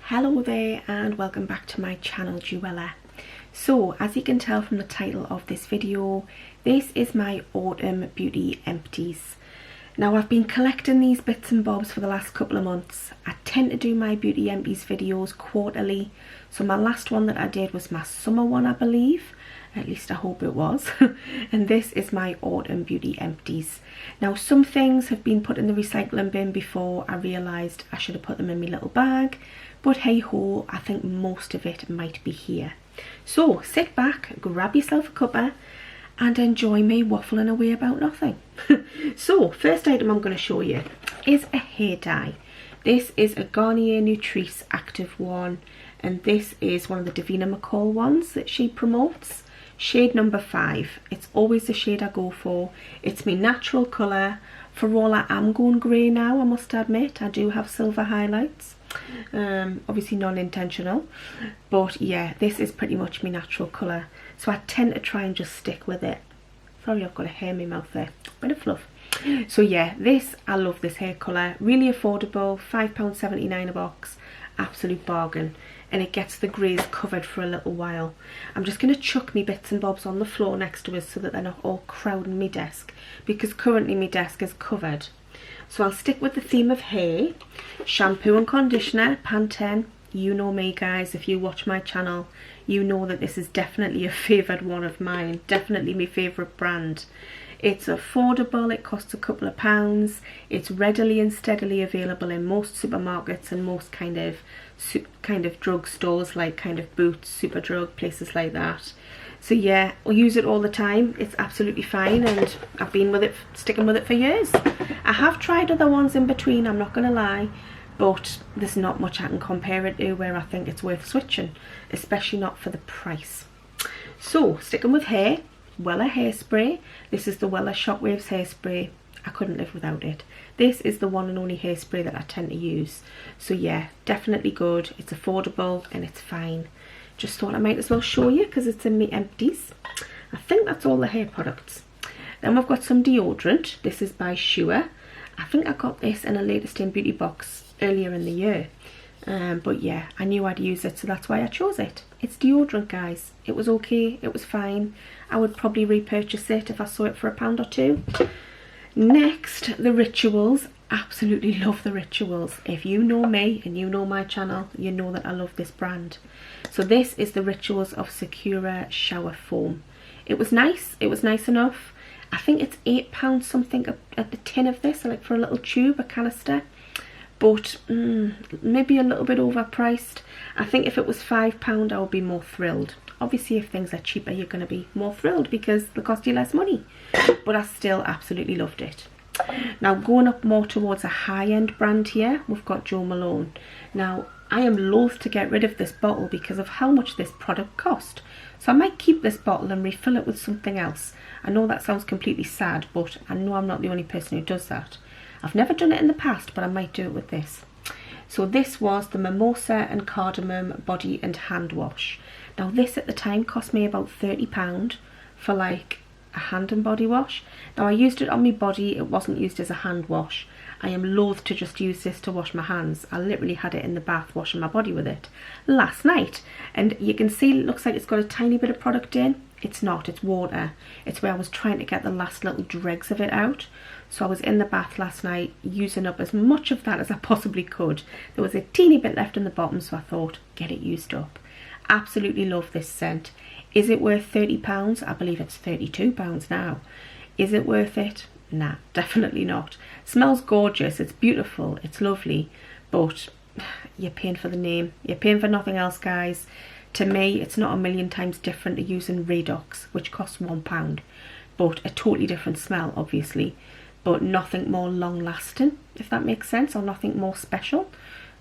Hello there and welcome back to my channel, Juella. So as you can tell from the title of this video, this is my Autumn Beauty Empties. Now I've been collecting these bits and bobs for the last couple of months. I tend to do my Beauty Empties videos quarterly. So my last one that I did was my summer one, I believe. At least I hope it was. And this is my Autumn Beauty Empties. Now some things have been put in the recycling bin before I realised I should have put them in my little bag. But hey ho, I think most of it might be here. So sit back, grab yourself a cuppa and enjoy me waffling away about nothing. So first item I'm going to show you is a hair dye. This is a Garnier Nutrice Active one, and this is one of the Davina McCall ones that she promotes. Shade number 5. It's always the shade I go for. It's my natural colour. For all I am going grey now, I must admit. I do have silver highlights. Obviously non-intentional, but yeah, this is pretty much my natural colour, so I tend to try and just stick with it. Sorry, I've got a hair in my mouth there, bit of fluff. So yeah, I love this hair colour, really affordable, £5.79 a box, absolute bargain, and it gets the greys covered for a little while. I'm just going to chuck me bits and bobs on the floor next to us so that they're not all crowding my desk, because currently my desk is covered. So I'll stick with the theme of hair. Shampoo and conditioner, Pantene. You know me guys, if you watch my channel, you know that this is definitely a favoured one of mine. Definitely my favourite brand. It's affordable, it costs a couple of pounds. It's readily and steadily available in most supermarkets and most kind of drug stores, like kind of Boots, Superdrug, places like that. So yeah, I'll use it all the time. It's absolutely fine, and I've been with it, sticking with it for years. I have tried other ones in between, I'm not going to lie, but there's not much I can compare it to where I think it's worth switching, especially not for the price. So sticking with hair, Juella Hairspray. This is the Juella Shockwaves Hairspray. I couldn't live without it. This is the one and only hairspray that I tend to use. So yeah, definitely good. It's affordable and it's fine. Just thought I might as well show you because it's in my empties. I think that's all the hair products. Then we've got some deodorant. This is by Shea. I think I got this in a latest in beauty box earlier in the year. But yeah, I knew I'd use it, so that's why I chose it. It's deodorant, guys. It was okay. It was fine. I would probably repurchase it if I saw it for £1 or £2. Next, the Rituals. Absolutely love the Rituals. If you know me and you know my channel, you know that I love this brand. So this is the Rituals of Sakura shower foam. It was nice enough. I think it's £8 something at the tin of this, like for a little tube, a canister, but maybe a little bit overpriced. I think if it was £5 I would be more thrilled. Obviously if things are cheaper you're going to be more thrilled because they cost you less money, but I still absolutely loved it. Now going up more towards a high-end brand here, we've got Jo Malone. Now I am loath to get rid of this bottle because of how much this product cost. So I might keep this bottle and refill it with something else. I know that sounds completely sad, but I know I'm not the only person who does that. I've never done it in the past, but I might do it with this. So this was the Mimosa and Cardamom body and hand wash. Now this at the time cost me about £30 for like a hand and body wash. Now I used it on my body, it wasn't used as a hand wash. I am loath to just use this to wash my hands. I literally had it in the bath washing my body with it last night, and you can see it looks like it's got a tiny bit of product in. It's not, it's water. It's where I was trying to get the last little dregs of it out. So I was in the bath last night using up as much of that as I possibly could. There was a teeny bit left in the bottom, so I thought, get it used up. Absolutely love this scent. Is it worth £30? I believe it's £32 now. Is it worth it? Nah, definitely not. Smells gorgeous, it's beautiful, it's lovely, but you're paying for the name. You're paying for nothing else, guys. To me, it's not a million times different to using Redox, which costs £1, but a totally different smell, obviously, but nothing more long-lasting, if that makes sense, or nothing more special.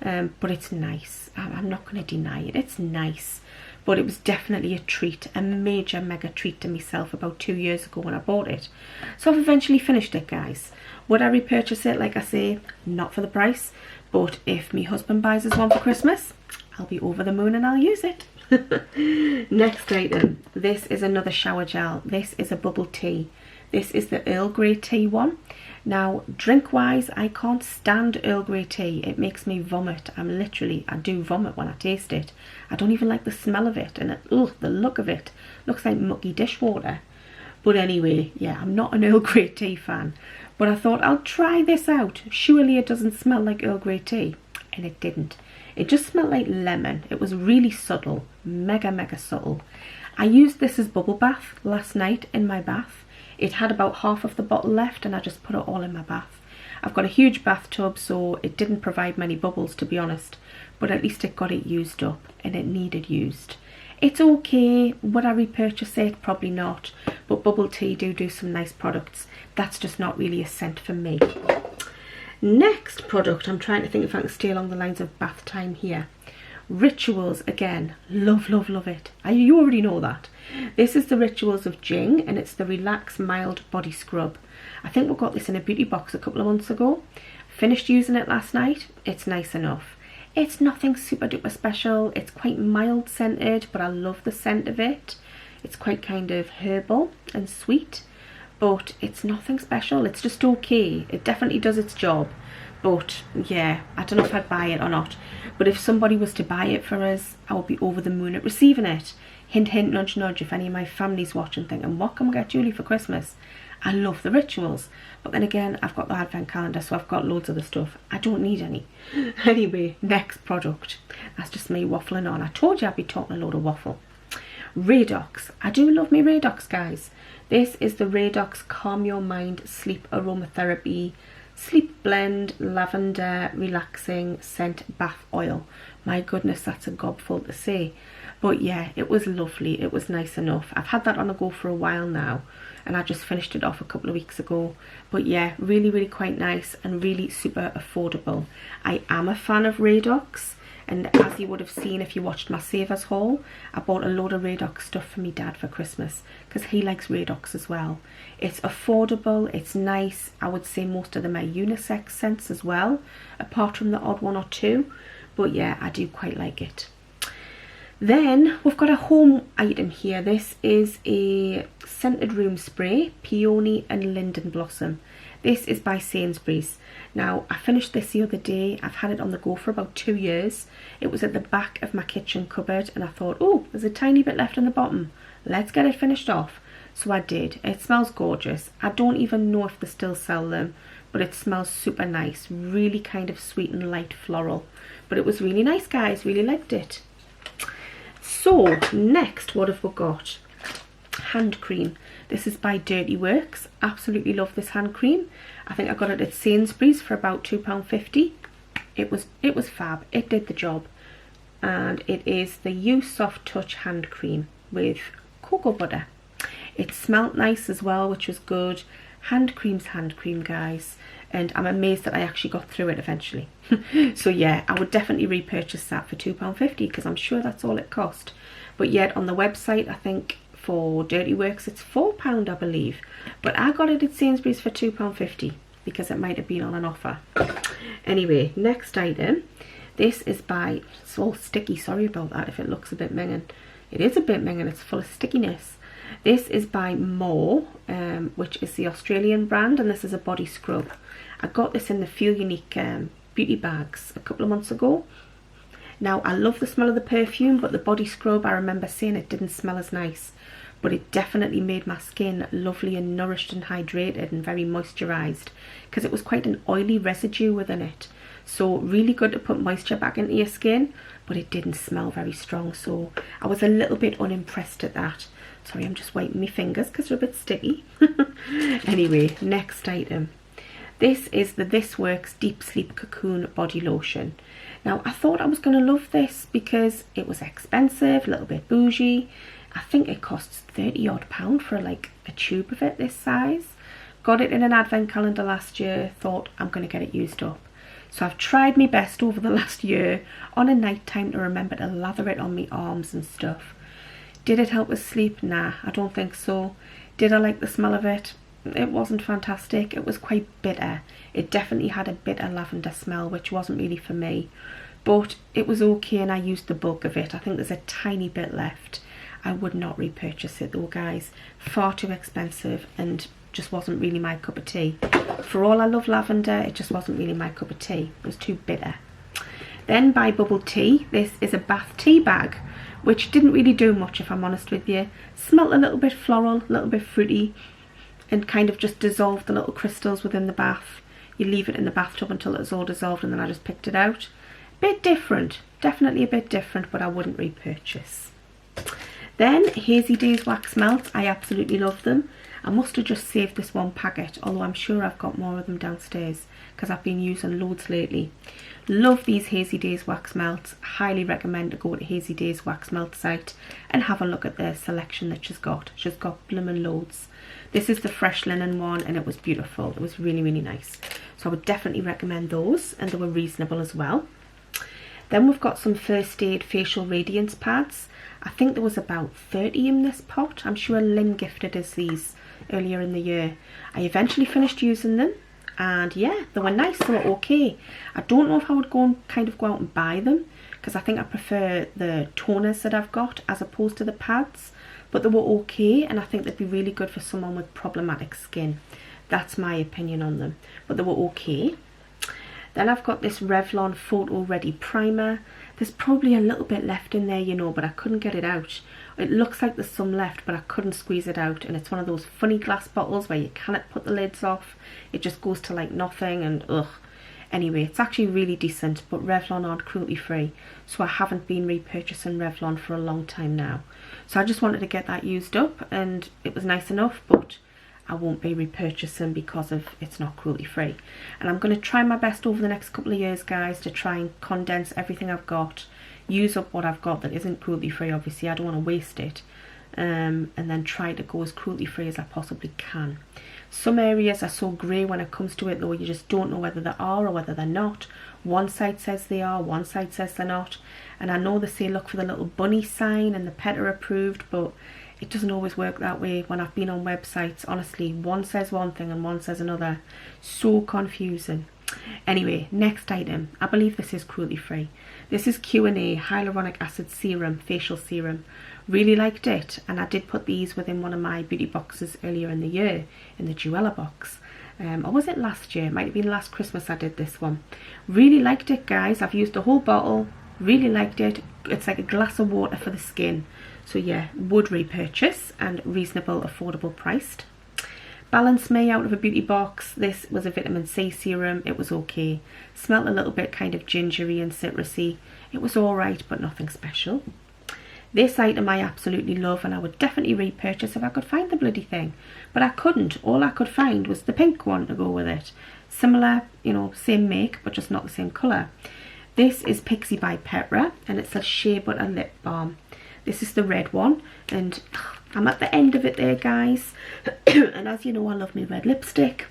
But it's nice. I'm not going to deny it. It's nice. But it was definitely a treat, a major mega treat to myself about 2 years ago when I bought it. So I've eventually finished it, guys. Would I repurchase it? Like I say, not for the price. But if my husband buys us one for Christmas, I'll be over the moon and I'll use it. Next item. This is another shower gel. This is a bubble tea. This is the Earl Grey tea one. Now, drink-wise, I can't stand Earl Grey tea. It makes me vomit. I do vomit when I taste it. I don't even like the smell of it, and the look of it looks like mucky dishwater. But anyway, yeah, I'm not an Earl Grey tea fan. But I thought I'll try this out. Surely it doesn't smell like Earl Grey tea. And it didn't. It just smelled like lemon. It was really subtle. Mega subtle. I used this as bubble bath last night in my bath. It had about half of the bottle left and I just put it all in my bath. I've got a huge bathtub, so it didn't provide many bubbles, to be honest. But at least it got it used up, and it needed used. It's okay. Would I repurchase it? Probably not. But bubble tea do some nice products. That's just not really a scent for me. Next product, I'm trying to think if I can stay along the lines of bath time here. Rituals, again, love it. You already know that. This is the Rituals of Jing, and it's the Relax Mild Body Scrub. I think we got this in a beauty box a couple of months ago. Finished using it last night. It's nice enough. It's nothing super duper special. It's quite mild scented, but I love the scent of it. It's quite kind of herbal and sweet, but it's nothing special. It's just okay. It definitely does its job. But yeah, I don't know if I'd buy it or not. But if somebody was to buy it for us, I would be over the moon at receiving it. Hint, hint, nudge, nudge, if any of my family's watching thinking, what can we get Julie for Christmas? I love the Rituals. But then again, I've got the advent calendar, so I've got loads of the stuff. I don't need any. Anyway, next product. That's just me waffling on. I told you I'd be talking a load of waffle. Radox. I do love me Radox, guys. This is the Radox Calm Your Mind Sleep Aromatherapy Sleep Blend Lavender Relaxing Scent Bath Oil. My goodness, that's a gobful to say. But yeah, it was lovely. It was nice enough. I've had that on the go for a while now, and I just finished it off a couple of weeks ago. But yeah, really quite nice and really super affordable. I am a fan of Radox, and as you would have seen if you watched my Savers haul, I bought a load of Radox stuff for me dad for Christmas because he likes Radox as well. It's affordable, it's nice. I would say most of them are unisex scents as well, apart from the odd one or two. But yeah, I do quite like it. Then we've got a home item here. This is a scented room spray, Peony and Linden Blossom. This is by Sainsbury's. Now, I finished this the other day. I've had it on the go for about 2 years. It was at the back of my kitchen cupboard, and I thought, oh, there's a tiny bit left in the bottom. Let's get it finished off. So I did. It smells gorgeous. I don't even know if they still sell them, but it smells super nice. Really kind of sweet and light floral. But it was really nice, guys. Really liked it. So, next, what have we got? Hand cream. This is by Dirty Works. Absolutely love this hand cream. I think I got it at Sainsbury's for about £2.50. It was fab. It did the job. And it is the You Soft Touch hand cream with cocoa butter. It smelled nice as well, which was good. Hand cream's hand cream, guys. And I'm amazed that I actually got through it eventually. So yeah, I would definitely repurchase that for £2.50 because I'm sure that's all it cost. But yet on the website, I think for Dirty Works it's £4, I believe. But I got it at Sainsbury's for £2.50 because it might have been on an offer. Anyway, next item. This is by, it's all sticky, sorry about that if it looks a bit minging. It is a bit minging, it's full of stickiness. This is by More, which is the Australian brand, and this is a body scrub. I got this in the Feel Unique beauty bags a couple of months ago. Now, I love the smell of the perfume, but the body scrub, I remember saying it didn't smell as nice. But it definitely made my skin lovely and nourished and hydrated and very moisturised, because it was quite an oily residue within it. So really good to put moisture back into your skin, but it didn't smell very strong, so I was a little bit unimpressed at that. Sorry, I'm just wiping my fingers because they're a bit sticky. Anyway, next item. This is the This Works Deep Sleep Cocoon Body Lotion. Now, I thought I was going to love this because it was expensive, a little bit bougie. I think it costs £30 odd for like a tube of it this size. Got it in an advent calendar last year, thought I'm going to get it used up. So I've tried my best over the last year on a night time to remember to lather it on my arms and stuff. Did it help with sleep? Nah, I don't think so. Did I like the smell of it? It wasn't fantastic. It was quite bitter. It definitely had a bitter lavender smell, which wasn't really for me. But it was okay and I used the bulk of it. I think there's a tiny bit left. I would not repurchase it though, guys. Far too expensive and just wasn't really my cup of tea. For all I love lavender, it just wasn't really my cup of tea. It was too bitter. Then by Bubble Tea, this is a bath tea bag, which didn't really do much, if I'm honest with you. Smelled a little bit floral, a little bit fruity, and kind of just dissolved the little crystals within the bath. You leave it in the bathtub until it's all dissolved, and then I just picked it out. Bit different, definitely a bit different, but I wouldn't repurchase. Then Hazy Days Wax Melts, I absolutely love them. I must have just saved this one packet, although I'm sure I've got more of them downstairs because I've been using loads lately. Love these Hazy Days Wax Melts. Highly recommend to go to Hazy Days Wax Melt site and have a look at the selection that she's got. She's got blooming loads. This is the fresh linen one, and it was beautiful. It was really, really nice. So I would definitely recommend those, and they were reasonable as well. Then we've got some First Aid Facial Radiance pads. I think there was about 30 in this pot. I'm sure Lynn gifted us these earlier in the year. I eventually finished using them, and yeah, they were nice, they were okay. I don't know if I would go out and buy them, because I think I prefer the toners that I've got as opposed to the pads, but they were okay, and I think they'd be really good for someone with problematic skin. That's my opinion on them, but they were okay. Then I've got this Revlon Photo Ready Primer. There's probably a little bit left in there, you know, but I couldn't get it out. It looks like there's some left, but I couldn't squeeze it out, and it's one of those funny glass bottles where you cannot put the lids off. It just goes to like nothing, and ugh. Anyway, it's actually really decent, but Revlon aren't cruelty free, so I haven't been repurchasing Revlon for a long time now. So I just wanted to get that used up, and it was nice enough, but I won't be repurchasing because of it's not cruelty free. And I'm going to try my best over the next couple of years, guys, to try and condense everything I've got, use up what I've got that isn't cruelty free. Obviously I don't want to waste it, and then try to go as cruelty free as I possibly can. Some areas are so grey when it comes to it though, you just don't know whether they are or whether they're not. One side says they are, one side says they're not, and I know they say look for the little bunny sign and the PETA approved, but it doesn't always work that way. When I've been on websites, honestly, one says one thing and one says another. So confusing. Anyway, next item. I believe this is cruelty free. This is Q&A Hyaluronic Acid Serum, Facial Serum. Really liked it, and I did put these within one of my beauty boxes earlier in the year, in the Juella box. Or was it last year? It might have been last Christmas I did this one. Really liked it, guys. I've used the whole bottle. Really liked it. It's like a glass of water for the skin. So yeah, would repurchase, and reasonable, affordable priced. Balance Me out of a beauty box. This was a vitamin C serum. It was okay. Smelled a little bit kind of gingery and citrusy. It was alright, but nothing special. This item I absolutely love, and I would definitely repurchase if I could find the bloody thing. But I couldn't. All I could find was the pink one to go with it. Similar, you know, same make, but just not the same colour. This is Pixie by Petra, and it's a Shea Butter Lip Balm. This is the red one, and I'm at the end of it there, guys. And as you know, I love my red lipstick.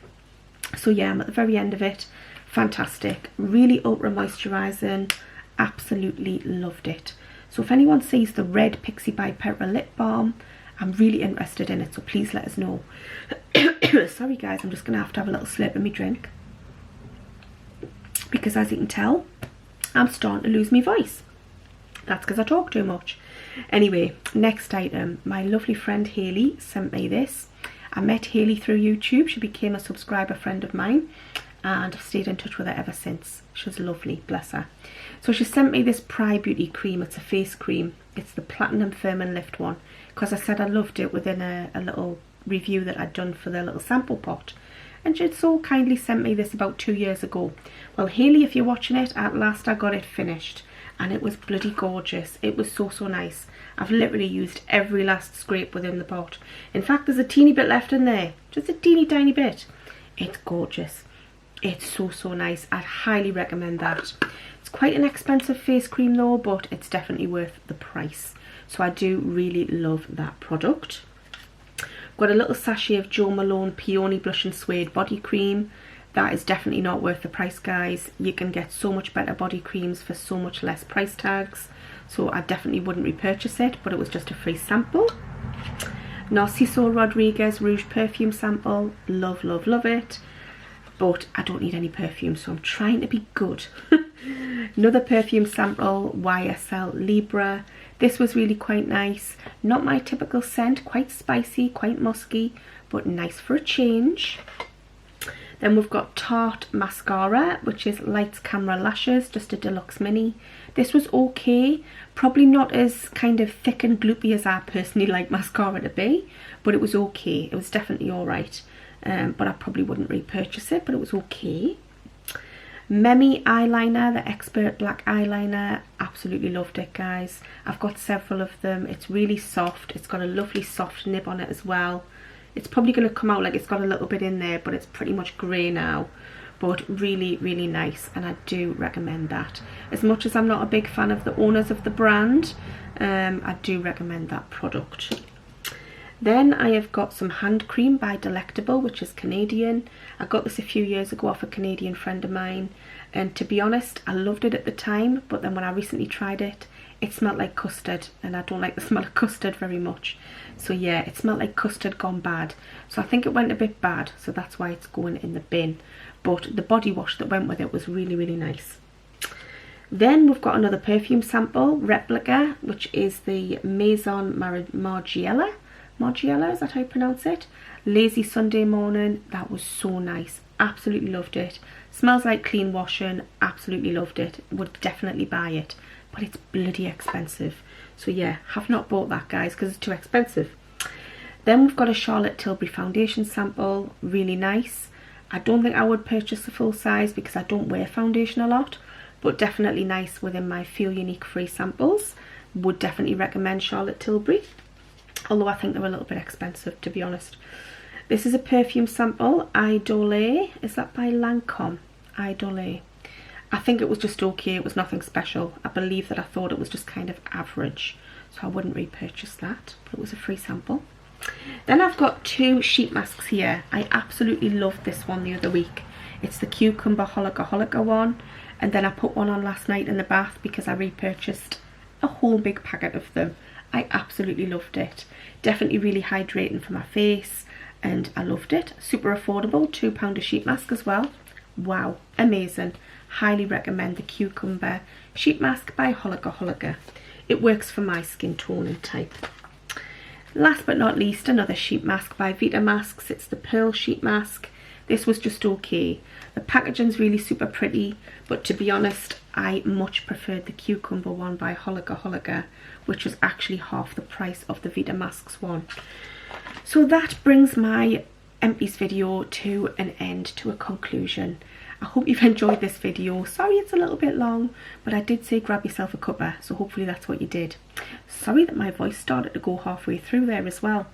So yeah, I'm at the very end of it. Fantastic. Really ultra moisturising. Absolutely loved it. So if anyone sees the red Pixie by Petra lip balm, I'm really interested in it, so please let us know. Sorry guys, I'm just going to have a little slurp of my drink, because as you can tell, I'm starting to lose my voice. That's because I talk too much. Anyway, next item. My lovely friend Hayley sent me this. I met Hayley through YouTube. She became a subscriber friend of mine, and I've stayed in touch with her ever since. She's lovely, bless her. So she sent me this Pry Beauty cream. It's a face cream. It's the Platinum Firm and Lift one, because I said I loved it within a little review that I'd done for their little sample pot. And she'd so kindly sent me this about 2 years ago. Well, Hayley, if you're watching it, at last I got it finished, and it was bloody gorgeous. It was so, so nice. I've literally used every last scrape within the pot. In fact, there's a teeny bit left in there, just a teeny tiny bit. It's gorgeous. It's so, so nice. I'd highly recommend that. It's quite an expensive face cream though, but it's definitely worth the price. So I do really love that product. Got a little sachet of Jo Malone Peony Blush and Suede body cream. That is definitely not worth the price, guys. You can get so much better body creams for so much less price tags. So I definitely wouldn't repurchase it, but it was just a free sample. Narciso Rodriguez Rouge perfume sample. Love, love, love it. But I don't need any perfume, so I'm trying to be good. Another perfume sample, YSL Libra. This was really quite nice. Not my typical scent, quite spicy, quite musky, but nice for a change. Then we've got Tarte Mascara, which is Lights Camera Lashes, just a deluxe mini. This was okay, probably not as kind of thick and gloopy as I personally like mascara to be, but it was okay. It was definitely alright, but I probably wouldn't repurchase it, but it was okay. Memi eyeliner, the Expert Black eyeliner, absolutely loved it, guys. I've got several of them. It's really soft. It's got a lovely soft nib on it as well. It's probably going to come out like it's got a little bit in there, but it's pretty much grey now. But really, really nice, and I do recommend that. As much as I'm not a big fan of the owners of the brand, I do recommend that product. Then I have got some hand cream by Delectable, which is Canadian. I got this a few years ago off a Canadian friend of mine, and to be honest, I loved it at the time, but then when I recently tried it, it smelled like custard, and I don't like the smell of custard very much. So yeah, it smelled like custard gone bad. So I think it went a bit bad, so that's why it's going in the bin. But the body wash that went with it was really, really nice. Then we've got another perfume sample, Replica, which is the Maison Margiela. Margiela, is that how you pronounce it? Lazy Sunday Morning. That was so nice. Absolutely loved it. Smells like clean washing. Absolutely loved it. Would definitely buy it. But it's bloody expensive. So yeah, have not bought that, guys, because it's too expensive. Then we've got a Charlotte Tilbury foundation sample. Really nice. I don't think I would purchase the full size because I don't wear foundation a lot. But definitely nice within my Feel Unique free samples. Would definitely recommend Charlotte Tilbury. Although I think they're a little bit expensive, to be honest. This is a perfume sample, Idole. Is that by Lancome? Idole. I think it was just okay. It was nothing special. I believe that I thought it was just kind of average. So I wouldn't repurchase that. But it was a free sample. Then I've got two sheet masks here. I absolutely loved this one the other week. It's the Cucumber Holika one. And then I put one on last night in the bath because I repurchased a whole big packet of them. I absolutely loved it. Definitely really hydrating for my face, and I loved it. Super affordable, £2 a sheet mask as well. Wow, amazing. Highly recommend the Cucumber sheet mask by Holika. It works for my skin tone and type. Last but not least, another sheet mask by Vita Masks. It's the Pearl sheet mask. This was just okay. The packaging's really super pretty, but to be honest, I much preferred the Cucumber one by Holika, which was actually half the price of the Vita Masks one. So that brings my empties video to an end, to a conclusion. I hope you've enjoyed this video. Sorry it's a little bit long, but I did say grab yourself a cuppa, so hopefully that's what you did. Sorry that my voice started to go halfway through there as well.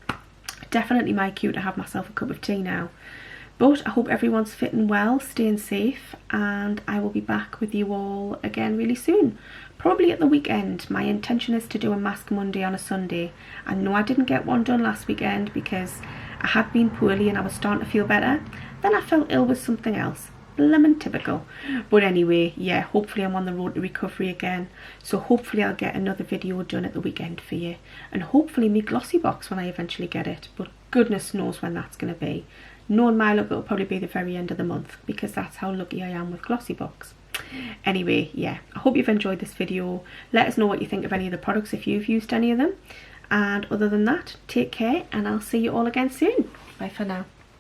Definitely my cue to have myself a cup of tea now. But I hope everyone's fitting well, staying safe, and I will be back with you all again really soon. Probably at the weekend. My intention is to do a Mask Monday on a Sunday. I know I didn't get one done last weekend because I had been poorly and I was starting to feel better. Then I felt ill with something else. Lemon typical. But anyway, yeah, hopefully I'm on the road to recovery again. So hopefully I'll get another video done at the weekend for you. And hopefully my glossy box when I eventually get it. But goodness knows when that's going to be. Knowing my luck, it'll probably be the very end of the month because that's how lucky I am with Glossybox. Anyway, yeah, I hope you've enjoyed this video. Let us know what you think of any of the products if you've used any of them. And other than that, take care and I'll see you all again soon. Bye for now.